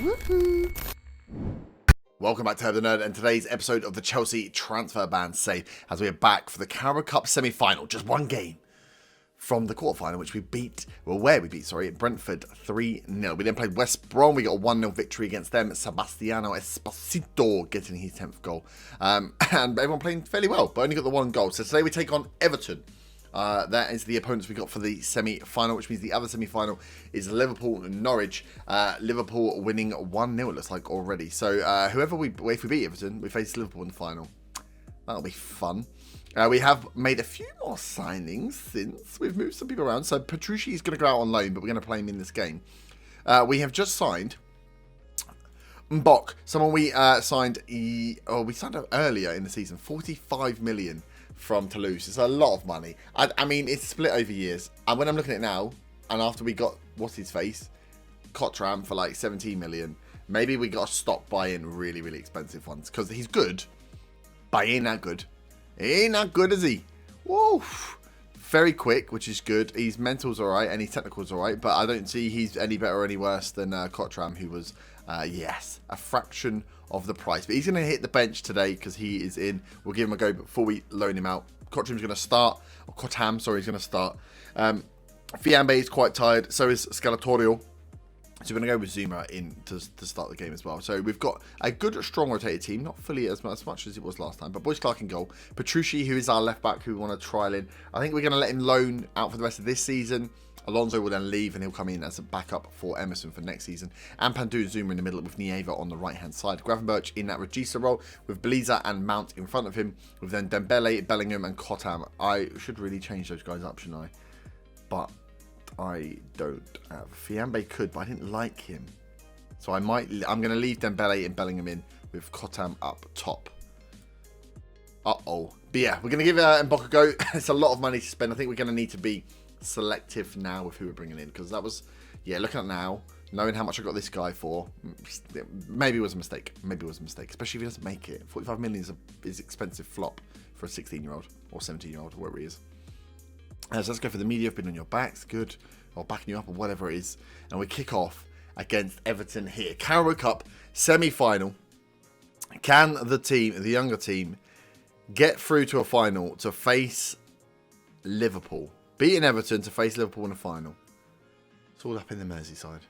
Woohoo! Welcome back to Herb the Nerd, and today's episode of the Chelsea Transfer Ban Save, as we are back for the Carabao Cup semi-final. Just one game from the quarterfinal, which we beat, Brentford 3-0. We then played West Brom. We got a 1-0 victory against them. Sebastiano Esposito getting his 10th goal. And everyone playing fairly well, but only got the one goal. So today we take on Everton. That is the opponents we got for the semi-final, which means the other semi-final is Liverpool and Norwich. Liverpool winning 1-0, it looks like, already. So if we beat Everton, we face Liverpool in the final. That'll be fun. We have made a few more signings since. We've moved some people around. So Petrucci is going to go out on loan, but we're going to play him in this game. We have just signed Mbok, someone we signed earlier in the season, 45 million from Toulouse. It's a lot of money. I mean, it's split over years. And when I'm looking at it now, and after we got, what's his face? Cotram for like 17 million. Maybe we got to stop buying really, really expensive ones. Because he's good, but he ain't that good. He ain't that good, is he? Whoa. Very quick, which is good. His mental's alright and his technical's alright. But I don't see he's any better or any worse than Cotram, who was, a fraction of the price. But he's going to hit the bench today because he is in. We'll give him a go before we loan him out. Cotram's going to start. Or Cotam, sorry, he's going to start. Fiambe is quite tired. So is Scalatorio. So we're going to go with Zuma in to start the game as well. So we've got a good, strong rotated team. Not fully as much as it was last time. But Boyce Clark in goal. Petrucci, who is our left back, who we want to trial in. I think we're going to let him loan out for the rest of this season. Alonso will then leave and he'll come in as a backup for Emerson for next season. And Pandu and Zuma in the middle with Nieva on the right-hand side. Gravenberch in that Regista role with Bliza and Mount in front of him. With then Dembele, Bellingham and Cotam. I should really change those guys up, shouldn't I? But I don't have. Fiambe could, but I didn't like him. So I'm going to leave Dembele and Bellingham in with Cotam up top. Uh-oh. But yeah, we're going to give Mbok a go. It's a lot of money to spend. I think we're going to need to be selective now with who we're bringing in, because that was, looking at now, knowing how much I got this guy for, maybe it was a mistake. Especially if he doesn't make it. 45 million is expensive flop for a 16-year-old or 17-year-old, whoever he is. So let's go for the media. I've been on your backs, good, or backing you up, or whatever it is. And we kick off against Everton here. Carabao Cup semi-final. Can the younger team, get through to a final to face Liverpool? Beating Everton to face Liverpool in the final. It's all up in the Merseyside.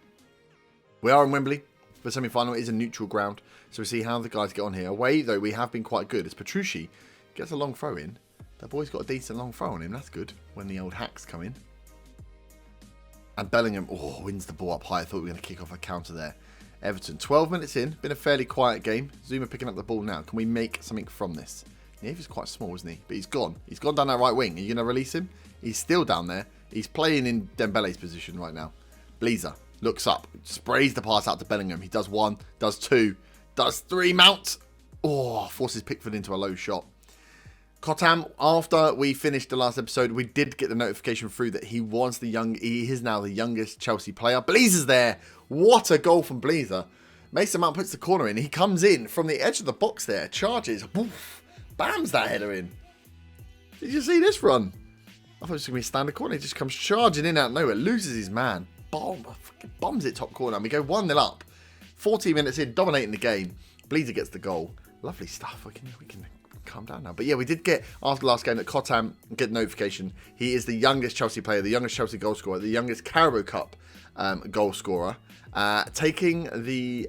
We are in Wembley. The semi-final is a neutral ground. So we see how the guys get on here. Away, though, we have been quite good. As Petrucci gets a long throw in. That boy's got a decent long throw on him. That's good when the old hacks come in. And Bellingham, wins the ball up high. I thought we were going to kick off a counter there. Everton, 12 minutes in. Been a fairly quiet game. Zuma picking up the ball now. Can we make something from this? He's quite small, isn't he? But he's gone. He's gone down that right wing. Are you going to release him? He's still down there. He's playing in Dembele's position right now. Bliza looks up. Sprays the pass out to Bellingham. He does one. Does two. Does three. Mount. Forces Pickford into a low shot. Cotam, after we finished the last episode, we did get the notification through that he is now the youngest Chelsea player. Bliza's there. What a goal from Bliza. Mason Mount puts the corner in. He comes in from the edge of the box there. Charges. Boof. Bams that header in. Did you see this run? I thought it was going to be a standard corner. He just comes charging in out of nowhere. Loses his man. Bombs it top corner. And we go 1-0 up. 14 minutes in. Dominating the game. Bliza gets the goal. Lovely stuff. We can calm down now. But yeah, we did get, after the last game, that Cotam get notification. He is the youngest Chelsea player. The youngest Chelsea goal scorer. The youngest Carabao Cup goal scorer. Taking the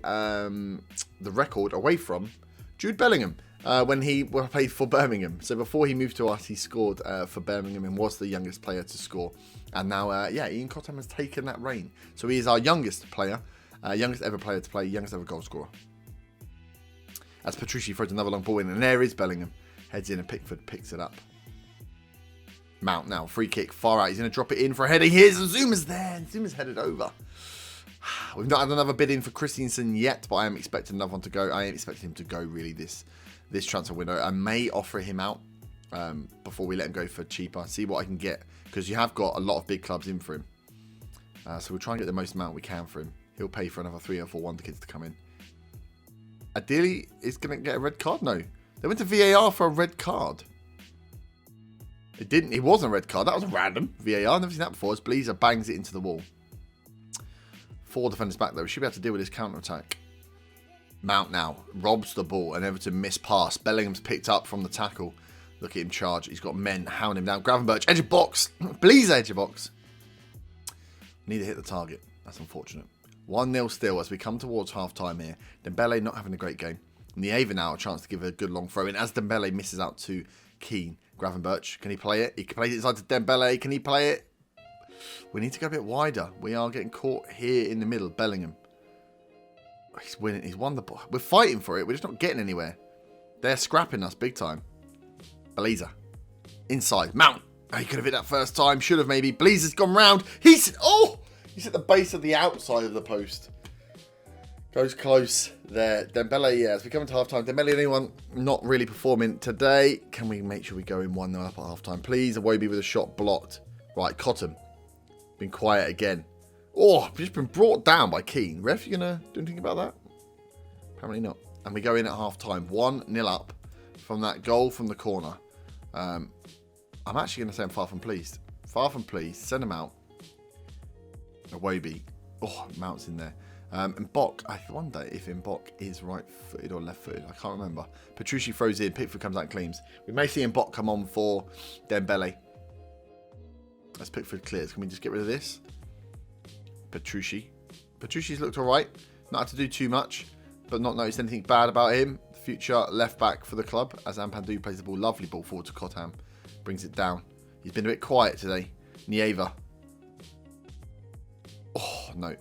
record away from Jude Bellingham. When he played for Birmingham. So before he moved to us, he scored for Birmingham and was the youngest player to score. And now, Ian Cotam has taken that reign. So he is our youngest player, youngest ever player to play, youngest ever goal scorer. As Petrucci throws another long ball in, and there is Bellingham. Heads in and Pickford picks it up. Mount now, free kick, far out. He's going to drop it in for a header. Here's Zuma's there, and Zuma's headed over. We've not had another bid in for Christensen yet, but I am expecting another one to go. I am expecting him to go really this transfer window. I may offer him out before we let him go for cheaper. See what I can get, because you have got a lot of big clubs in for him. So we'll try and get the most amount we can for him. He'll pay for another 3 or 4 wonder kids to come in. Ideally, he's going to get a red card. No, they went to VAR for a red card. It didn't. It wasn't a red card. That was random. VAR. Never seen that before. As Bliza bangs it into the wall. 4 defenders back, though. We should be able to deal with this counter-attack. Mount now robs the ball, and Everton miss pass. Bellingham's picked up from the tackle. Look at him charge. He's got men hounding him down. Gravenberch, edge of box. Please, edge of box. Need to hit the target. That's unfortunate. 1-0 still as we come towards half-time here. Dembele not having a great game. Nieva now a chance to give a good long throw in as Dembele misses out to Keane. Gravenberch, can he play it? He can play it inside to Dembele. Can he play it? We need to go a bit wider. We are getting caught here in the middle. Bellingham. He's winning. He's won the ball. We're fighting for it. We're just not getting anywhere. They're scrapping us big time. Beliza. Inside. Mount. Oh, he could have hit that first time. Should have maybe. Beliza's gone round. He's at the base of the outside of the post. Goes close there. Dembele, yeah, as we come into half-time. Dembele, anyone not really performing today. Can we make sure we go in 1-0 up at half-time? Please, Iwobi with a shot blocked. Right, Cotton. Been quiet again. Oh, just been brought down by Keane. Ref, you going to do anything about that? Apparently not. And we go in at half-time. 1-0 up from that goal from the corner. I'm actually going to say I'm far from pleased. Far from pleased. Send him out. Iwobi. Oh, Mount's in there. And Bok, I wonder if Mbok is right-footed or left-footed. I can't remember. Petrucci throws in. Pickford comes out and cleans. We may see Mbok come on for Dembele. As Pickford clears. Can we just get rid of this? Petrucci. Petrucci's looked alright. Not had to do too much. But not noticed anything bad about him. Future left-back for the club. As Ampandu plays the ball. Lovely ball forward to Kotam. Brings it down. He's been a bit quiet today. Nieva. Oh, no.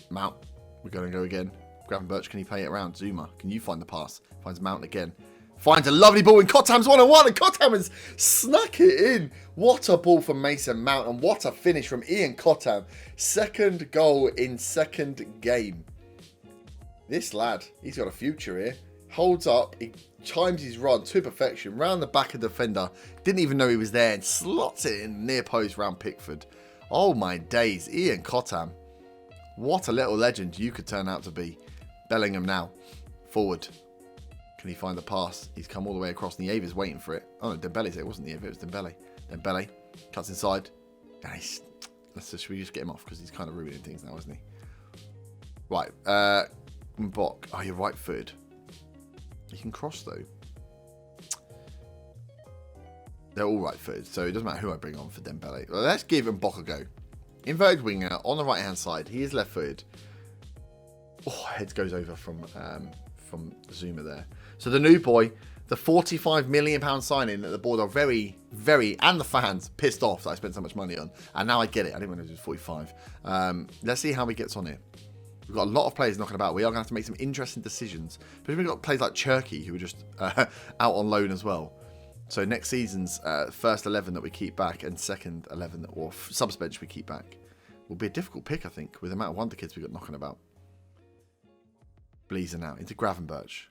Mount. We're going to go again. Gravenberch, can he play it around? Zuma, can you find the pass? Finds Mount again. Finds a lovely ball in Kotam's 1-on-1, and Kotam has snuck it in. What a ball from Mason Mount, and what a finish from Ian Kotam. Second goal in second game. This lad, he's got a future here. Holds up, he chimes his run to perfection, round the back of the defender. Didn't even know he was there, and slots it in near post round Pickford. Oh my days, Ian Kotam. What a little legend you could turn out to be. Bellingham now. Forward. Can he find the pass? He's come all the way across. Nieva's waiting for it. Oh, no, Dembele's it. It wasn't Nieva, it was Dembele. Dembele cuts inside. Nice. Should we just get him off? Because he's kind of ruining things now, isn't he? Right. Mbok. Oh, you're right-footed. He can cross, though. They're all right-footed, so it doesn't matter who I bring on for Dembele. Well, let's give Mbok a go. Inverted winger on the right-hand side. He is left-footed. Oh, head goes over from Zuma there. So the new boy, the £45 million signing that the board are very, very, and the fans, pissed off that I spent so much money on. And now I get it. I didn't want to do 45. Let's see how he gets on here. We've got a lot of players knocking about. We are going to have to make some interesting decisions. But we've got players like Cherky, who are just out on loan as well. So next season's first 11 that we keep back and second 11 or subs bench we keep back will be a difficult pick, I think, with the amount of wonder kids we've got knocking about. Bleezer now into Gravenberch.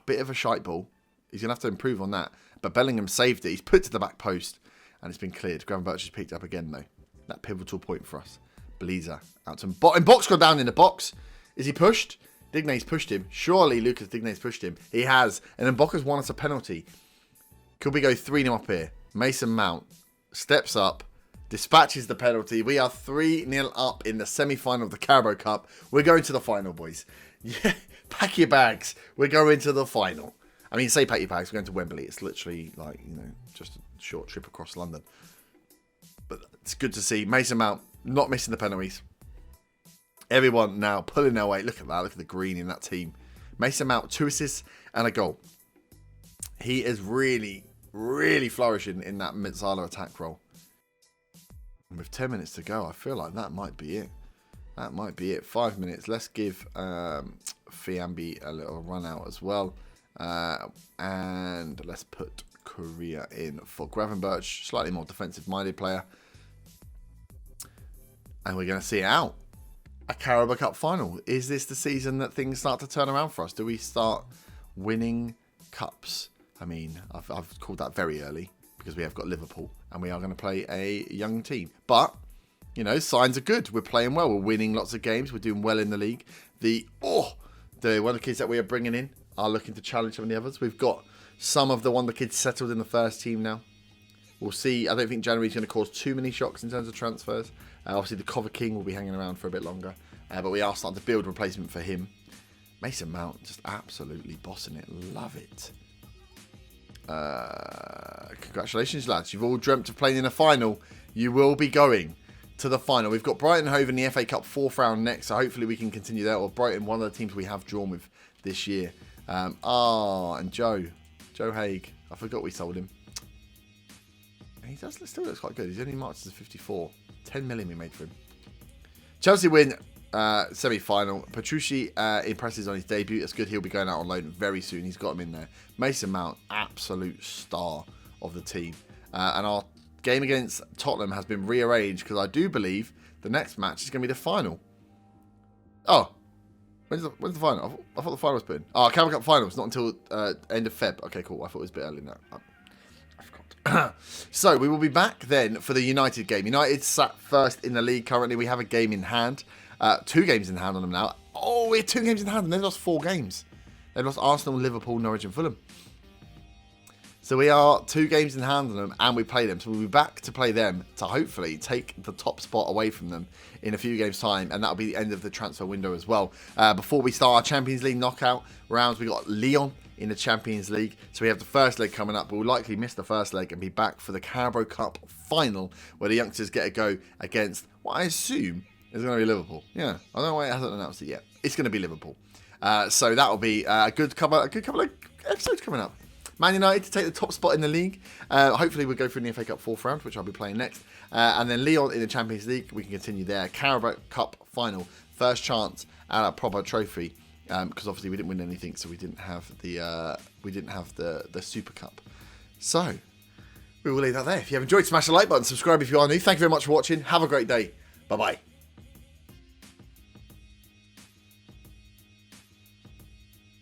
Bit of a shite ball. He's going to have to improve on that. But Bellingham saved it. He's put to the back post and it's been cleared. Gravenberch has picked up again, though. That pivotal point for us. Bleezer out to Box gone down in the box. Is he pushed? Digne's pushed him. Surely Lucas Digne's pushed him. He has. And then Boca's won us a penalty. Could we go 3-0 up here? Mason Mount steps up, dispatches the penalty. We are 3-0 up in the semi-final of the Carabao Cup. We're going to the final, boys. Yeah, pack your bags. We're going to the final. I mean, say pack your bags. We're going to Wembley. It's literally like, just a short trip across London. But it's good to see Mason Mount not missing the penalties. Everyone now pulling their weight. Look at that. Look at the green in that team. Mason Mount, 2 assists and a goal. He is really flourishing in that mid-Salah attack role. And with 10 minutes to go, I feel like that might be it. That might be it. 5 minutes. Let's give Fiambi a little run out as well. And let's put Korea in for Gravenberch. Slightly more defensive-minded player. And we're going to see it out. A Carabao Cup final. Is this the season that things start to turn around for us? Do we start winning cups? I mean, I've called that very early because we have got Liverpool and we are going to play a young team. But, signs are good. We're playing well. We're winning lots of games. We're doing well in the league. The Wonder Kids that we are bringing in are looking to challenge some of the others. We've got some of the Wonder Kids settled in the first team now. We'll see. I don't think January is going to cause too many shocks in terms of transfers. Obviously, the Cover King will be hanging around for a bit longer. but we are starting to build a replacement for him. Mason Mount just absolutely bossing it. Love it. Congratulations, lads. You've all dreamt of playing in a final. You will be going to the final. We've got Brighton Hove in the FA Cup 4th round next, so hopefully we can continue that. Or Brighton, one of the teams we have drawn with this year. And Joe Haig. I forgot we sold him. He still looks quite good. He's only marked as a 54. 10 million we made for him. Chelsea win semi-final. Petrucci impresses on his debut. That's good. He'll be going out on loan very soon. He's got him in there. Mason Mount, absolute star of the team. And our game against Tottenham has been rearranged because I do believe the next match is going to be the final. Oh, when's the final? I thought the final was put in. Oh, Carabao Cup final. It's not until end of Feb. Okay, cool. I thought it was a bit early now. I forgot. So we will be back then for the United game. United sat first in the league currently. We have a game in hand. 2 games in hand on them now. Oh, we had 2 games in hand and they've lost 4 games. They've lost Arsenal, Liverpool, Norwich and Fulham. So we are 2 games in hand on them and we play them. So we'll be back to play them to hopefully take the top spot away from them in a few games' time. And that'll be the end of the transfer window as well. Before we start our Champions League knockout rounds, we got Lyon in the Champions League. So we have the first leg coming up, but we'll likely miss the first leg and be back for the Carabao Cup final where the youngsters get a go against what I assume is going to be Liverpool. Yeah, I don't know why it hasn't announced it yet. It's going to be Liverpool. So that'll be a good couple of episodes coming up. Man United to take the top spot in the league. Hopefully we'll go through the FA Cup 4th round, which I'll be playing next. And then Lyon in the Champions League. We can continue there. Carabao Cup final. First chance at a proper trophy. Because obviously we didn't win anything, so we didn't have the Super Cup. So we will leave that there. If you have enjoyed, smash the like button, subscribe if you are new. Thank you very much for watching. Have a great day. Bye bye.